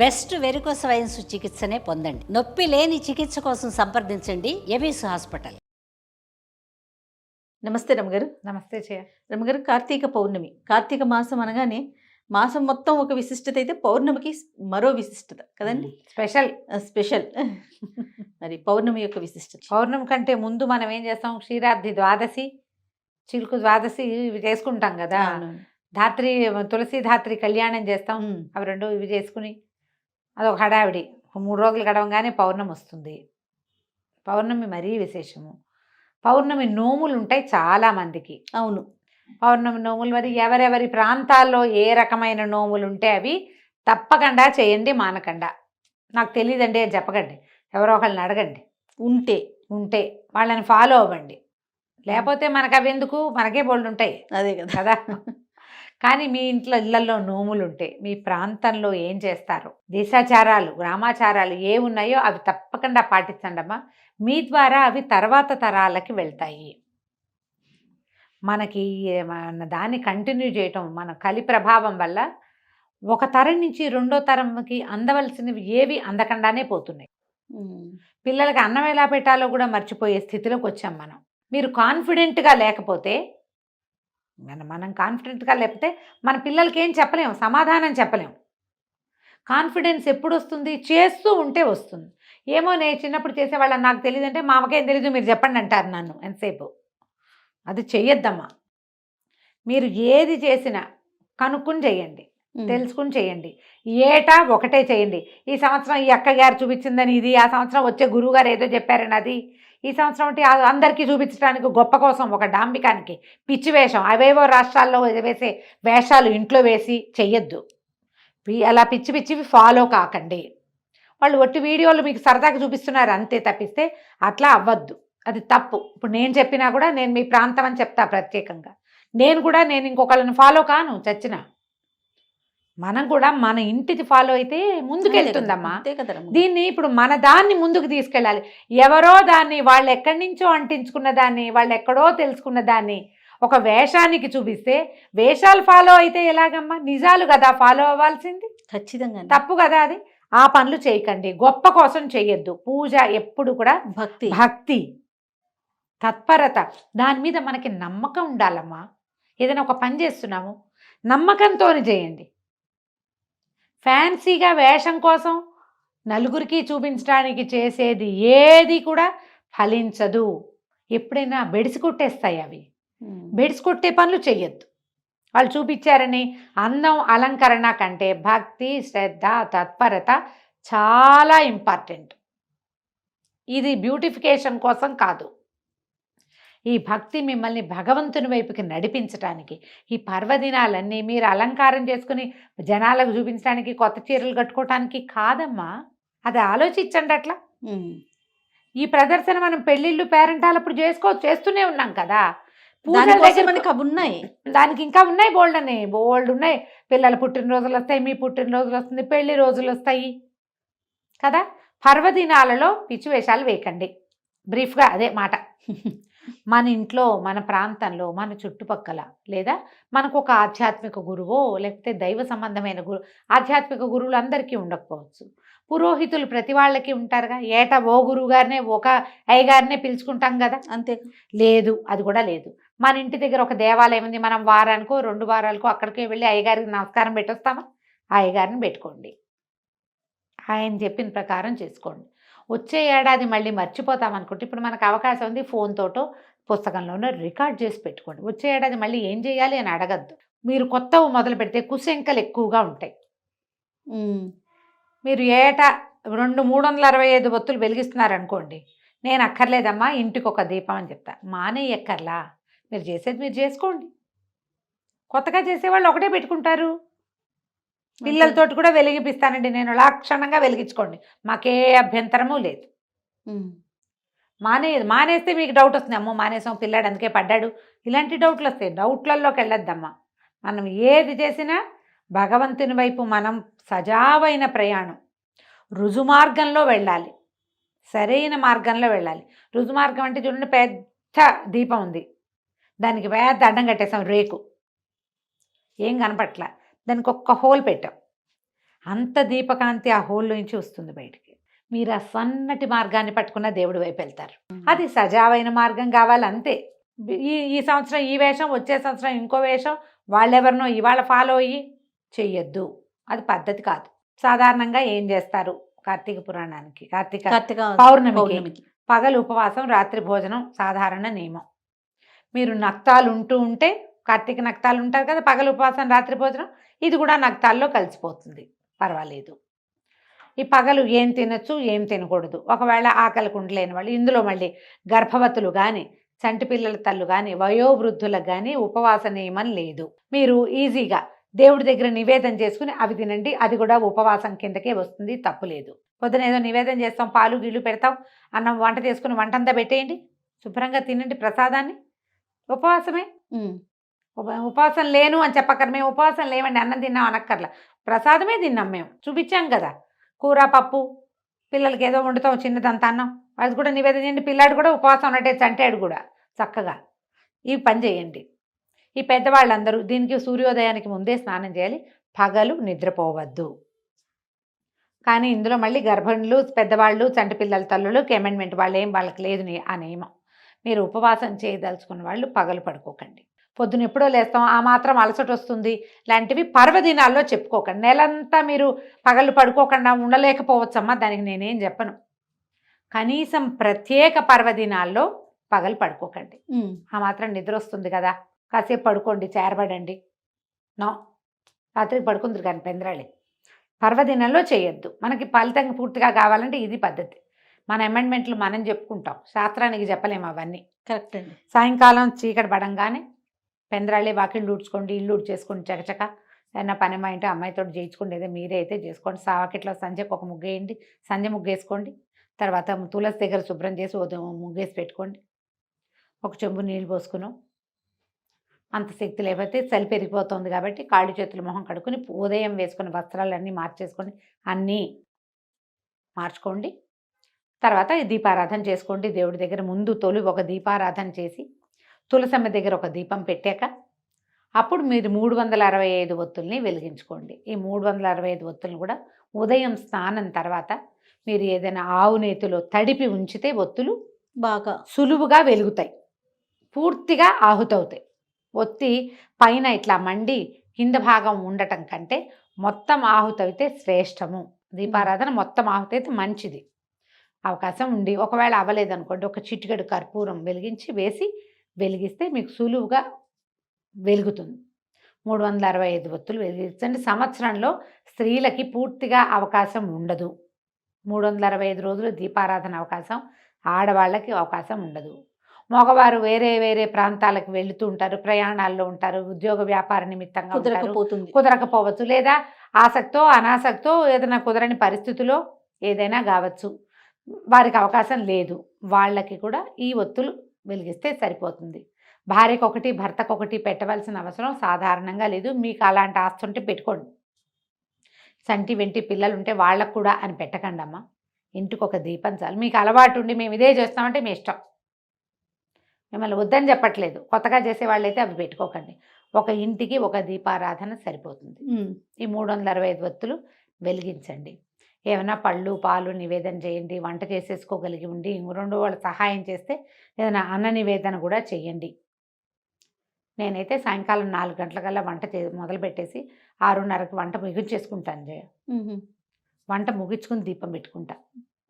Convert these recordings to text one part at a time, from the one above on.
Best varicose wines చికిత్సనే పొందండి. నొప్పి లేని చికిత్స కోసం సంప్రదించండి ఎవిస్ హాస్పిటల్. నమస్తే రమగారు. నమస్తే చేయ. రమగారు, కార్తీక పౌర్ణమి. కార్తీక మాసం అనగానే మాసం మొత్తం ఒక విశిష్టత అయితే పౌర్ణమికి మరో విశిష్టత కదండి. Special special. మరి పౌర్ణమి యొక్క విశిష్టత. పౌర్ణమి కంటే ముందు మనం ఏం చేస్తాం? క్షీరాబ్ది ద్వాదశి, చిలుకు ద్వాదశి ఇవి చేసుకుంటాం కదా. ధాత్రి, తులసి ధాత్రి కళ్యాణం చేస్తాం. అవి రెండు ఇవి చేసుకుని అదొక హడావిడి. 3 రోజులు గడవగానే పౌర్ణమి వస్తుంది. పౌర్ణమి మరీ విశేషము. పౌర్ణమి నోములు ఉంటాయి చాలామందికి. అవును, పౌర్ణమి నోములు మరి ఎవరెవరి ప్రాంతాల్లో ఏ రకమైన నోములు ఉంటే అవి తప్పకుండా చేయండి, మానకుండా. నాకు తెలియదండి అని చెప్పకండి, ఎవరో ఒకళ్ళని అడగండి. ఉంటే వాళ్ళని ఫాలో అవ్వండి. లేకపోతే మనకు అవి ఎందుకు, మనకే బోల్డ్ ఉంటాయి. అదే కదా. కానీ మీ ఇళ్ళల్లో నోములు ఉంటే మీ ప్రాంతంలో ఏం చేస్తారో, దేశాచారాలు, గ్రామాచారాలు ఏ ఉన్నాయో అవి తప్పకుండా పాటించండి అమ్మా. మీ ద్వారా అవి తర్వాత తరాలకి వెళ్తాయి. మనకి మన దాన్ని కంటిన్యూ చేయటం, మన కలి ప్రభావం వల్ల ఒక తరం నుంచి రెండో తరంకి అందవలసినవి ఏవి అందకుండానే పోతున్నాయి. పిల్లలకి అన్నం ఎలా పెట్టాలో కూడా మర్చిపోయే స్థితిలోకి వచ్చాం మనం. మీరు కాన్ఫిడెంట్గా లేకపోతే, మనం కాన్ఫిడెంట్గా లేకపోతే మన పిల్లలకి ఏం చెప్పలేము, సమాధానం చెప్పలేము. కాన్ఫిడెన్స్ ఎప్పుడు వస్తుంది? చేస్తూ ఉంటే వస్తుంది. ఏమో నేను చిన్నప్పుడు చేసేవాళ్ళని నాకు తెలియదంటే, మా అమ్మకేం తెలీదు మీరు చెప్పండి అంటారు నన్ను ఎంతసేపు. అది చెయ్యొద్దమ్మా. మీరు ఏది చేసినా కనుక్కుని చేయండి, తెలుసుకుని చేయండి. ఏటా ఒకటే చేయండి. ఈ సంవత్సరం ఈ అక్కగారు చూపించిందని ఇది, ఆ సంవత్సరం వచ్చే గురువుగారు ఏదో చెప్పారని అది, ఈ సంవత్సరం అంటే అందరికీ చూపించడానికి గొప్ప కోసం ఒక డాంబికానికి పిచ్చి వేషం, అవేవో రాష్ట్రాల్లో వేసే వేషాలు ఇంట్లో వేసి చెయ్యొద్దు. అలా పిచ్చి పిచ్చివి ఫాలో కాకండి. వాళ్ళు ఒట్టి వీడియోలు మీకు సరదాగా చూపిస్తున్నారు అంతే తప్పిస్తే అట్లా అవ్వద్దు. అది తప్పు. ఇప్పుడు నేను చెప్పినా కూడా నేను మీ ప్రాంతం అని చెప్తా ప్రత్యేకంగా. నేను ఇంకొకళ్ళని ఫాలో కాను చచ్చినా. మనం కూడా మన ఇంటికి ఫాలో అయితే ముందుకెళ్తుందమ్మా. దీన్ని ఇప్పుడు మన దాన్ని ముందుకు తీసుకెళ్ళాలి. ఎవరో దాన్ని, వాళ్ళు ఎక్కడి నుంచో అంటించుకున్న దాన్ని, వాళ్ళు ఎక్కడో తెలుసుకున్న దాన్ని ఒక వేషానికి చూపిస్తే, వేషాలు ఫాలో అయితే ఎలాగమ్మా? నిజాలు కదా ఫాలో అవ్వాల్సింది. ఖచ్చితంగా తప్పు కదా అది. ఆ పనులు చేయకండి. గొప్ప కోసం చెయ్యొద్దు. పూజ ఎప్పుడు కూడా భక్తి, తత్పరత, దాని మీద మనకి నమ్మకం ఉండాలమ్మా. ఏదైనా ఒక పని చేస్తున్నాము, నమ్మకంతో చేయండి. ఫ్యాన్సీగా వేషం కోసం నలుగురికి చూపించడానికి చేసేది ఏది కూడా ఫలించదు. ఎప్పుడైనా బెడిసి కొట్టేస్తాయి అవి. బెడిసి కొట్టే పనులు చెయ్యొద్దు. వాళ్ళు చూపించారని అందం, అలంకరణ కంటే భక్తి, శ్రద్ధ, తత్పరత చాలా ఇంపార్టెంట్. ఇది బ్యూటిఫికేషన్ కోసం కాదు. ఈ భక్తి మిమ్మల్ని భగవంతుని వైపుకి నడిపించడానికి, ఈ పర్వదినాలన్నీ మీరు అలంకారం చేసుకుని జనాలకు చూపించడానికి, కొత్త చీరలు కట్టుకోవటానికి కాదమ్మా. అది ఆలోచించండి అట్లా. ఈ ప్రదర్శన మనం పెళ్ళిళ్ళు, పేరెంటాలప్పుడు చేస్తూనే ఉన్నాం కదా. ఉన్నాయి, దానికి ఇంకా ఉన్నాయి, బోల్డ్ ఉన్నాయి. పిల్లల పుట్టినరోజులు వస్తాయి, మీ పుట్టినరోజులు వస్తుంది, పెళ్లి రోజులు వస్తాయి కదా. పర్వదినాలలో పిచ్చి వేషాలు వేయకండి. బ్రీఫ్గా అదే మాట. మన ఇంట్లో, మన ప్రాంతంలో, మన చుట్టుపక్కల, లేదా మనకు ఒక ఆధ్యాత్మిక గురువో లేకపోతే దైవ సంబంధమైన ఆధ్యాత్మిక గురువులు అందరికీ ఉండకపోవచ్చు. పురోహితులు ప్రతి వాళ్ళకి ఉంటారుగా. ఏటా ఓ గురువు గారినే, ఒక అయ్యగారినే పిలుచుకుంటాం కదా. అంతే లేదు, అది కూడా లేదు. మన ఇంటి దగ్గర ఒక దేవాలయం ఉంది, మనం వారానికో 2 వారాలకో అక్కడికే వెళ్ళి అయ్యగారికి నమస్కారం పెట్టొస్తామా? ఆ అయ్యగారిని పెట్టుకోండి, ఆయన చెప్పిన ప్రకారం చేసుకోండి. వచ్చే ఏడాది మళ్ళీ మర్చిపోతాం అనుకుంటే, ఇప్పుడు మనకు అవకాశం ఉంది, ఫోన్తోటో పుస్తకంలోనో రికార్డ్ చేసి పెట్టుకోండి. వచ్చే ఏడాది మళ్ళీ ఏం చేయాలి అని అడగద్దు. మీరు కొత్తవి మొదలు పెడితే కుశంకలు ఎక్కువగా ఉంటాయి. మీరు ఏటా 365 ఒత్తులు వెలిగిస్తున్నారనుకోండి, నేను అక్కర్లేదమ్మా ఇంటికి ఒక దీపం అని చెప్తా. ఎక్కర్లా, మీరు చేసేది మీరు చేసుకోండి. కొత్తగా చేసేవాళ్ళు ఒకటే పెట్టుకుంటారు. పిల్లలతోటి కూడా వెలిగిపిస్తానండి నేను, లక్షణంగా వెలిగించుకోండి, మాకే అభ్యంతరము లేదు. మానేస్తే మీకు డౌట్ వస్తుంది, అమ్మో మానేసాం పిల్లాడు అందుకే పడ్డాడు, ఇలాంటి డౌట్లు వస్తాయి. డౌట్లలోకి వెళ్ళొద్దమ్మా. మనం ఏది చేసినా భగవంతుని వైపు మనం సజావైన ప్రయాణం, రుజుమార్గంలో వెళ్ళాలి, సరైన మార్గంలో వెళ్ళాలి. రుజుమార్గం అంటే చూడండి, పెద్ద దీపం ఉంది, దానికి పెద్ద అడ్డం కట్టేసాం, రేకు ఏం కనపట్ల, దానికి ఒక్క హోల్ పెట్టాం. అంత దీపకాంతి ఆ హోల్లో నుంచి వస్తుంది బయటికి. మీరు ఆ సన్నటి మార్గాన్ని పట్టుకున్న దేవుడి వైపు వెళ్తారు. అది సజావైన మార్గం కావాలి అంతే. ఈ ఈ సంవత్సరం ఈ వేషం, వచ్చే సంవత్సరం ఇంకో వేషం, వాళ్ళెవరినో ఇవాళ ఫాలో అయ్యి చెయ్యొద్దు. అది పద్ధతి కాదు. సాధారణంగా ఏం చేస్తారు? కార్తీక పురాణానికి, కార్తీక పౌర్ణమికి పగలు ఉపవాసం, రాత్రి భోజనం సాధారణ నియమం. మీరు నక్తాలు ఉంటే కార్తీక నక్తాలు ఉంటారు కదా, పగలు ఉపవాసం రాత్రి భోజనం, ఇది కూడా నక్తాల్లో కలిసిపోతుంది, పర్వాలేదు. ఈ పగలు ఏం తినచ్చు ఏం తినకూడదు, ఒకవేళ ఆకలికి ఉండలేని వాళ్ళు, ఇందులో మళ్ళీ గర్భవతులు కానీ, చంటి పిల్లల తల్లు కానీ, వయోవృద్ధులకు కానీ ఉపవాస నియమం లేదు. మీరు ఈజీగా దేవుడి దగ్గర నివేదన చేసుకుని అవి తినండి, అది కూడా ఉపవాసం కిందకే వస్తుంది, తప్పులేదు. పొద్దున ఏదో నివేదన చేస్తాం, పాలు గిళ్ళు పెడతాం, అన్నం వంట చేసుకుని వంటంతా పెట్టేయండి, శుభ్రంగా తినండి ప్రసాదాన్ని, ఉపవాసమే. ఉపవాసం లేను అని చెప్పక్కర్, మేము ఉపవాసం లేవండి అన్నం తిన్నాం అనక్కర్లా, ప్రసాదమే తిన్నాం, మేము చూపించాం కదా. కూర పప్పు, పిల్లలకి ఏదో వండుతాం చిన్నదంతా అన్నం, అది కూడా నివేదన చేయండి. పిల్లాడు కూడా ఉపవాసం ఉన్నట్టే చంటాడు కూడా చక్కగా. ఈ పని చేయండి. ఈ పెద్దవాళ్ళందరూ దీనికి సూర్యోదయానికి ముందే స్నానం చేయాలి, పగలు నిద్రపోవద్దు. కానీ ఇందులో మళ్ళీ గర్భిణులు, పెద్దవాళ్ళు, చంటి పిల్లల తల్లులకి అమెండ్మెంట్, వాళ్ళకి లేదు ఆ నియమం. మీరు ఉపవాసం చేయదలుచుకున్న వాళ్ళు పగలు పడుకోకండి. పొద్దున ఎప్పుడో లేస్తాం, ఆ మాత్రం అలసట వస్తుంది లాంటివి పర్వదినాల్లో చెప్పుకోకండి. నెలంతా మీరు పగలు పడుకోకుండా ఉండలేకపోవచ్చమ్మా, దానికి నేనేం చెప్పను. కనీసం ప్రత్యేక పర్వదినాల్లో పగలు పడుకోకండి. ఆ మాత్రం నిద్ర వస్తుంది కదా, కాసేపు పడుకోండి, చేరబడండి. నో, రాత్రికి పడుకుందరు కానీ పెందరాళి. పర్వదినంలో చేయొద్దు. మనకి ఫలితం పూర్తిగా కావాలంటే ఇది పద్ధతి. మన అమెండ్మెంట్లు మనం చెప్పుకుంటాం, శాస్త్రానికి చెప్పలేము అవన్నీ. కరెక్ట్ అండి. సాయంకాలం చీకటి పడంగానే పెందరాళ్ళే వాకిళ్ళు ఊడ్చుకోండి, ఇల్లు ఊడ్చేసుకోండి, చకచక. ఏదైనా పని మా ఇంటి అమ్మాయితో చేయించుకోండి, ఏదో మీరే అయితే చేసుకోండి. సావాకిట్లో సంధ్యకు ఒక ముగ్గు వేయండి, సంధ్య ముగ్గేసుకోండి. తర్వాత తులసి దగ్గర శుభ్రం చేసి ముగ్గేసి పెట్టుకోండి. ఒక చెంబు నీళ్ళు పోసుకున్నాం. అంత శక్తి లేకపోతే చలి పెరిగిపోతుంది కాబట్టి కాళ్ళు చేతులు మొహం కడుక్కుని ఉదయం వేసుకున్న వస్త్రాలన్నీ మార్చేసుకోండి, అన్నీ మార్చుకోండి. తర్వాత దీపారాధన చేసుకోండి. దేవుడి దగ్గర ముందు తొలి ఒక దీపారాధన చేసి తులసమ్మ దగ్గర ఒక దీపం పెట్టాక అప్పుడు మీరు 365 ఒత్తుల్ని వెలిగించుకోండి. ఈ 365 ఒత్తులను కూడా ఉదయం స్నానం తర్వాత మీరు ఏదైనా ఆవు నేతిలో తడిపి ఉంచితే ఒత్తులు బాగా సులువుగా వెలుగుతాయి, పూర్తిగా ఆహుతవుతాయి. ఒత్తి పైన ఇట్లా మండి కింద భాగం ఉండటం కంటే మొత్తం ఆహుతైతే శ్రేష్టము. దీపారాధన మొత్తం ఆహుతైతే మంచిది. అవకాశం ఉండి ఒకవేళ అవ్వలేదనుకోండి, ఒక చిటికెడు కర్పూరం వెలిగిస్తే మీకు సులువుగా వెలుగుతుంది. 365 ఒత్తులు వెలిగించండి. సంవత్సరంలో స్త్రీలకి పూర్తిగా అవకాశం ఉండదు. 365 రోజులు దీపారాధన అవకాశం ఆడవాళ్ళకి అవకాశం ఉండదు. మగవారు వేరే వేరే ప్రాంతాలకు వెళుతూ ఉంటారు, ప్రయాణాల్లో ఉంటారు, ఉద్యోగ వ్యాపార నిమిత్తంగా కుదరకపోవచ్చు, లేదా ఆసక్తో అనాసక్తో ఏదైనా కుదరని పరిస్థితిలో ఏదైనా కావచ్చు, వారికి అవకాశం లేదు. వాళ్ళకి కూడా ఈ ఒత్తులు వెలిగిస్తే సరిపోతుంది. భార్యకు ఒకటి భర్తకు ఒకటి పెట్టవలసిన అవసరం సాధారణంగా లేదు. మీకు అలాంటి ఆస్తి ఉంటే పెట్టుకోండి. సంటి వెంటి పిల్లలు ఉంటే వాళ్ళకు కూడా అని పెట్టకండి అమ్మ. ఇంటికి ఒక దీపం చాలు. మీకు అలవాటు ఉండి మేము ఇదే చేస్తామంటే మీ ఇష్టం, మిమ్మల్ని వద్దని చెప్పట్లేదు. కొత్తగా చేసే వాళ్ళైతే అవి పెట్టుకోకండి. ఒక ఇంటికి ఒక దీపారాధన సరిపోతుంది. ఈ 365 ఒత్తులు వెలిగించండి. ఏమైనా పళ్ళు పాలు నివేదన చేయండి. వంట చేసేసుకోగలిగి ఉండి రెండో వాళ్ళు సహాయం చేస్తే ఏదైనా అన్న నివేదన కూడా చేయండి. నేనైతే సాయంకాలం 4 గంటలకల్లా వంట మొదలు పెట్టేసి 6:30కి వంట ముగించేసుకుంటాను జయ. వంట ముగించుకుని దీపం పెట్టుకుంటా.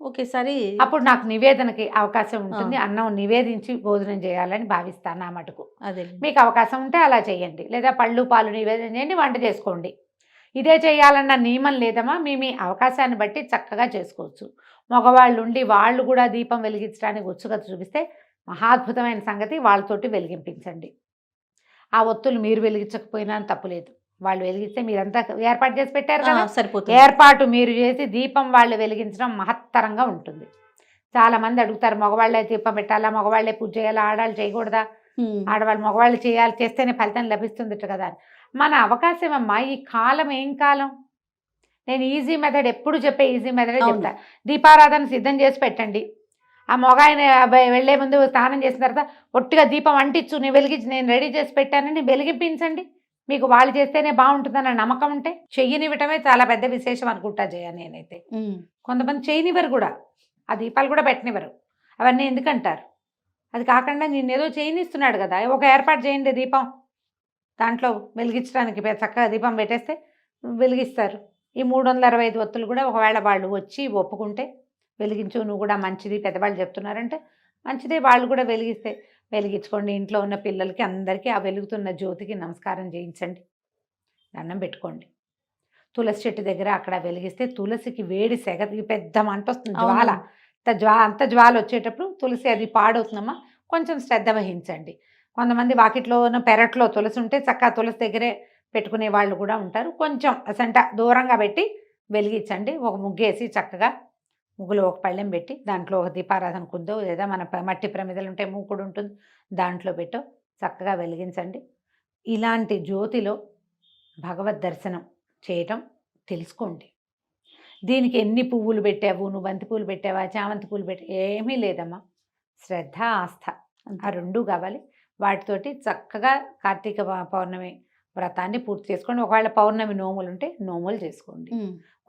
ఒకేసారి అప్పుడు నాకు నివేదనకి అవకాశం ఉంటుంది. అన్నం నివేదించి భోజనం చేయాలని భావిస్తాను. నా మటుకు అదే మీకు అవకాశం ఉంటే అలా చేయండి, లేదా పళ్ళు పాలు నివేదన చేయండి, వంట చేసుకోండి. ఇదే చేయాలన్న నియమం లేదమ్మా. మీ అవకాశాన్ని బట్టి చక్కగా చేసుకోవచ్చు. మగవాళ్ళు ఉండి వాళ్ళు కూడా దీపం వెలిగించడానికి ఉత్సుకత చూపిస్తే మహాద్భుతమైన సంగతి, వాళ్ళతోటి వెలిగింపించండి. ఆ ఒత్తులు మీరు వెలిగించకపోయినా తప్పులేదు, వాళ్ళు వెలిగిస్తే మీరంతా ఏర్పాటు చేసి పెట్టారు కదా, సరిపోతుంది. ఏర్పాటు మీరు చేసి దీపం వాళ్ళు వెలిగించడం మహత్తరంగా ఉంటుంది. చాలామంది అడుగుతారు, మగవాళ్ళే దీపం పెట్టాలా, మగవాళ్ళే పూజ చేయాలా, ఆడవాళ్ళు చేయకూడదా, ఆడవాళ్ళు మగవాళ్ళు చేస్తేనే ఫలితం లభిస్తుంది కదా. మన అవకాశం అమ్మా. ఈ కాలం ఏం కాలం. నేను ఈజీ మెథడ్ ఎప్పుడు చెప్పే ఈజీ మెథడే చెప్తా. దీపారాధన సిద్ధం చేసి పెట్టండి. ఆ మగాయన వెళ్లే ముందు స్నానం చేసిన తర్వాత ఒట్టిగా దీపం అంటించు, నేను వెలిగించి నేను రెడీ చేసి పెట్టానని వెలిగింపించండి. మీకు వాళ్ళు చేస్తేనే బాగుంటుందన్న నమ్మకం ఉంటే చెయ్యనివ్వటమే చాలా పెద్ద విశేషం అనుకుంటా జయ నేనైతే. కొంతమంది చేయనివ్వరు కూడా, ఆ దీపాలు కూడా పెట్టనివ్వరు. అవన్నీ ఎందుకంటారు? అది కాకుండా నేనేదో చేయనిస్తున్నాడు కదా, ఒక ఏర్పాటు చేయండి దీపం, దాంట్లో వెలిగించడానికి చక్కగా దీపం పెట్టేస్తే వెలిగిస్తారు. ఈ 365 ఒత్తులు కూడా ఒకవేళ వాళ్ళు వచ్చి ఒప్పుకుంటే వెలిగించు నువ్వు కూడా మంచిది పెద్దవాళ్ళు చెప్తున్నారంటే మంచిదే, వాళ్ళు కూడా వెలిగిస్తే వెలిగించుకోండి. ఇంట్లో ఉన్న పిల్లలకి అందరికీ ఆ వెలుగుతున్న జ్యోతికి నమస్కారం చేయించండి, దండం పెట్టుకోండి. తులసి చెట్టు దగ్గర అక్కడ వెలిగిస్తే తులసికి వేడి సెగ పెద్ద మంట వస్తుంది, జ్వాల అంత జ్వాల వచ్చేటప్పుడు తులసి అది పాడవుతుందమ్మా, కొంచెం శ్రద్ధ వహించండి. కొంతమంది వాకిట్లో పెరట్లో తులసి ఉంటే చక్కగా తులసి దగ్గరే పెట్టుకునే వాళ్ళు కూడా ఉంటారు. కొంచెం అసంట దూరంగా పెట్టి వెలిగించండి. ఒక ముగ్గేసి చక్కగా ముగ్గులో ఒక పళ్ళెం పెట్టి దాంట్లో ఒక దీపారాధన కుందో లేదా మన మట్టి ప్రమిదలు ఉంటే మూకుడు ఉంటుంది దాంట్లో పెట్టో చక్కగా వెలిగించండి. ఇలాంటి జ్యోతిలో భగవద్ దర్శనం చేయటం తెలుసుకోండి. దీనికి ఎన్ని పువ్వులు పెట్టావు, నువ్వు బంతి పూలు పెట్టావా, చామంతి పూలు ఏమీ లేదమ్మా, శ్రద్ధ ఆస్థ ఆ రెండూ కావాలి. వాటితోటి చక్కగా కార్తీక పౌర్ణమి వ్రతాన్ని పూర్తి చేసుకోండి. ఒకవేళ పౌర్ణమి నోములు ఉంటే నోములు చేసుకోండి.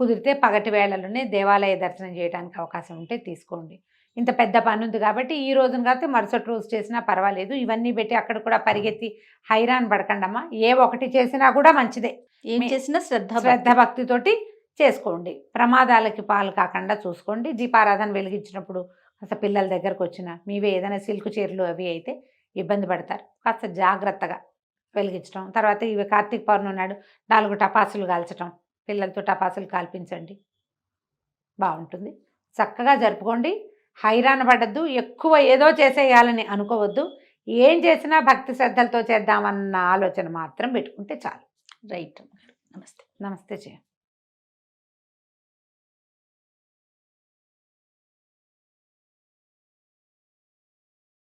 కుదిరితే పగటి వేళలోనే దేవాలయ దర్శనం చేయడానికి అవకాశం ఉంటే తీసుకోండి. ఇంత పెద్ద పని ఉంది కాబట్టి ఈ రోజున కాకపోతే మరుసటి రోజు చేసినా పర్వాలేదు. ఇవన్నీ పెట్టి అక్కడ కూడా పరిగెత్తి హైరాన్ పడకండమ్మా. ఏ ఒకటి చేసినా కూడా మంచిదే, ఏం చేసినా శ్రద్ధ భక్తితోటి చేసుకోండి. ప్రమాదాలకి పాలు కాకుండా చూసుకోండి. దీపారాధన వెలిగించినప్పుడు కాస్త పిల్లల దగ్గరకు వచ్చిన మీవే ఏదైనా సిల్క్ చీరలు అవి అయితే ఇబ్బంది పడతారు, కాస్త జాగ్రత్తగా వెలిగించడం. తర్వాత ఇవి కార్తీక పౌర్ణమి నాడు 4 టపాసులు కాల్చడం, పిల్లలతో టపాసులు కాల్పించండి, బాగుంటుంది. చక్కగా జరుపుకోండి. హైరాణ పడద్దు, ఎక్కువ ఏదో చేసేయాలని అనుకోవద్దు. ఏం చేసినా భక్తి శ్రద్ధలతో చేద్దామన్న ఆలోచన మాత్రం పెట్టుకుంటే చాలు. రైట్. నమస్తే. నమస్తే జయ.